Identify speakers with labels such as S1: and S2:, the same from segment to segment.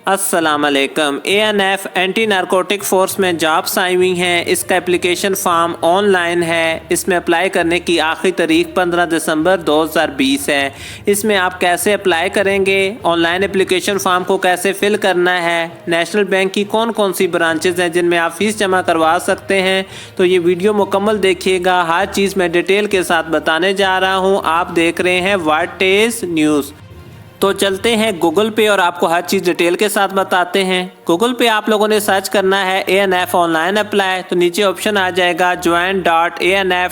S1: अस्सलाम वालेकुम। ANF anti narcotic force में जॉब्स आई हुई हैं। इसका एप्लीकेशन फॉर्म ऑनलाइन है। इसमें अप्लाई करने की आखिरी तारीख 15 दिसंबर 2020 है। इसमें आप कैसे अप्लाई करेंगे, ऑनलाइन एप्लीकेशन फॉर्म को कैसे फिल करना है, नेशनल बैंक की कौन कौन सी ब्रांचेज हैं जिनमें आप फ़ीस जमा करवा सकते हैं, तो ये वीडियो मुकम्मल देखिएगा। हर चीज़ मैं डिटेल के साथ बताने जा रहा हूँ। आप देख रहे हैं व्हाट इज़ न्यूज़। तो चलते हैं गूगल पे और आपको हर चीज़ डिटेल के साथ बताते हैं। गूगल पे आप लोगों ने सर्च करना है ANF ऑनलाइन अप्लाई, तो नीचे ऑप्शन आ जाएगा join.anf.gov.pk।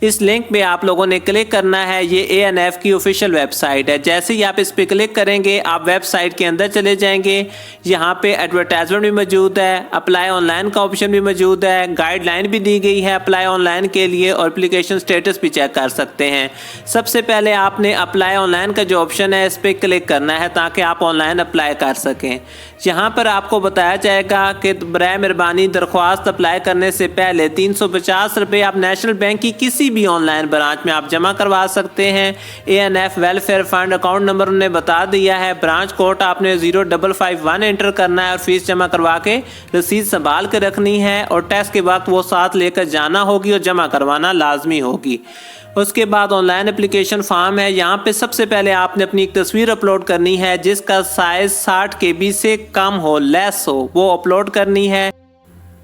S1: इस लिंक पे आप लोगों ने क्लिक करना है। ये ANF की ऑफिशियल वेबसाइट है। जैसे ही आप इस पे क्लिक करेंगे आप वेबसाइट के अंदर चले जाएंगे। यहाँ पे एडवर्टाइजमेंट भी मौजूद है, अप्लाई ऑनलाइन का ऑप्शन भी मौजूद है, गाइडलाइन भी दी गई है अप्लाई ऑनलाइन के लिए और एप्लीकेशन स्टेटस भी चेक कर सकते हैं। सबसे पहले आपने अप्लाई ऑनलाइन का जो ऑप्शन है इस पर क्लिक करना है ताकि आप ऑनलाइन अप्लाई कर सकें। यहाँ पर आपको बताया जाएगा कि बराए मेहरबानी दरख्वास्त अप्लाई करने से पहले 350 रुपये आप नेशनल बैंक की किसी भी ऑनलाइन ब्रांच में आप जमा करवा सकते हैं। ANF welfare fund account number उन्हें बता दिया है। ब्रांच कोड आपने 0551 एंटर करना है और फीस जमा करवा के रसीद संभाल के रखनी है और टेस्ट के वक्त वो साथ लेकर जाना होगी और जमा करवाना लाजमी होगी। उसके बाद ऑनलाइन एप्लीकेशन फॉर्म है। यहाँ पे सबसे पहले आपने अपनी एक तस्वीर अपलोड करनी है जिसका साइज 60 KB से कम हो, लेस हो, वो अपलोड करनी है।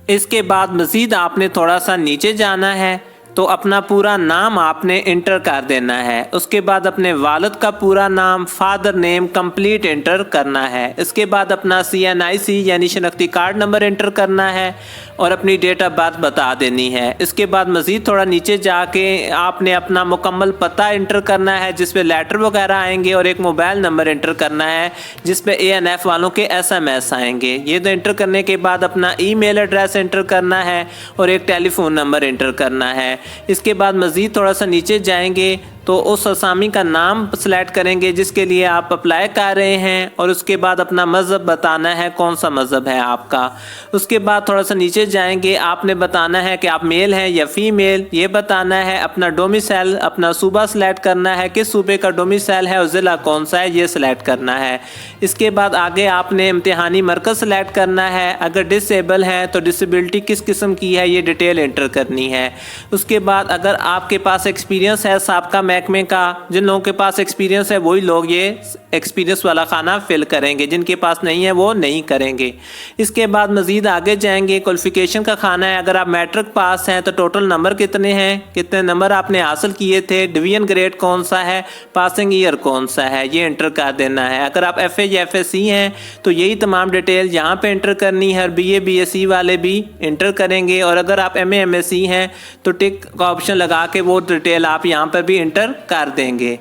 S1: इसके बाद मज़ीद आपने थोड़ा सा नीचे जाना है तो अपना पूरा नाम आपने इंटर कर देना है। उसके बाद अपने वालिद का पूरा नाम, फादर नेम कंप्लीट इंटर करना है। इसके बाद अपना CNIC यानी शनाख्ती कार्ड नंबर इंटर करना है और अपनी डेट ऑफ बर्थ बता देनी है। इसके बाद मज़ीद थोड़ा नीचे जाके आपने अपना मुकम्मल पता इंटर करना है जिस पे लेटर वगैरह आएंगे और एक मोबाइल नंबर इंटर करना है जिस पे ANF वालों के SMS आएंगे। ये तो इंटर करने के बाद अपना ईमेल एड्रेस इंटर करना है और एक टेलीफोन नंबर इंटर करना है। इसके बाद मज़ीद थोड़ा सा नीचे जाएंगे तो उस असामी का नाम सेलेक्ट करेंगे जिसके लिए आप अप्लाई कर रहे हैं और उसके बाद अपना मज़हब बताना है, कौन सा मज़हब है आपका। उसके बाद थोड़ा सा नीचे जाएंगे, आपने बताना है कि आप मेल हैं या फीमेल, ये बताना है। अपना डोमिसाइल, अपना सूबा सेलेक्ट करना है, किस सूबे का डोमिसाइल है और ज़िला कौन सा है, ये सिलेक्ट करना है। इसके बाद आगे आपने इम्तिहानी मरकज़ सेलेक्ट करना है। अगर डिसेबल है तो डिसेबिलिटी किस किस्म की है ये डिटेल एंटर करनी है। उसके बाद अगर आपके पास एक्सपीरियंस है साबका महकमे का, जिन लोगों के पास एक्सपीरियंस है वही लोग ये एक्सपीरियंस वाला खाना फिल करेंगे, जिनके पास नहीं है वो नहीं करेंगे। इसके बाद मज़ीद आगे जाएंगे, क्वालिफिकेशन का खाना है। अगर आप मैट्रिक पास हैं तो टोटल नंबर कितने हैं, कितने नंबर आपने हासिल किए थे, डिवीजन ग्रेड कौन सा है, पासिंग ईयर कौन सा है, ये एंटर कर देना है। अगर आप FA या FSC हैं तो यही तमाम डिटेल यहाँ पे एंटर करनी है और BA BSc वाले भी एंटर करेंगे। और अगर आप MA MSc हैं तो टिक का ऑप्शन लगा के वो डिटेल आप यहाँ पर भी एंटर कर देंगे।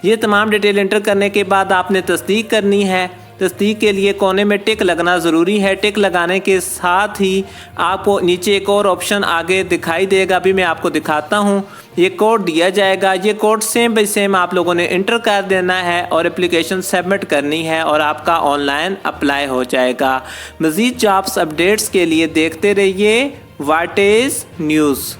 S1: ये तमाम डिटेल एंटर करने के बाद आपने तस्दीक करनी है। तस्दीक के लिए कोने में टिक लगना ज़रूरी है। टिक लगाने के साथ ही आपको नीचे एक और ऑप्शन आगे दिखाई देगा, अभी मैं आपको दिखाता हूँ। ये कोड दिया जाएगा, ये कोड सेम बाई सेम आप लोगों ने इंटर कर देना है और एप्लीकेशन सबमिट करनी है और आपका ऑनलाइन अप्लाई हो जाएगा। मज़ीद जॉब्स अपडेट्स के लिए देखते रहिए व्हाट इज़ न्यूज़।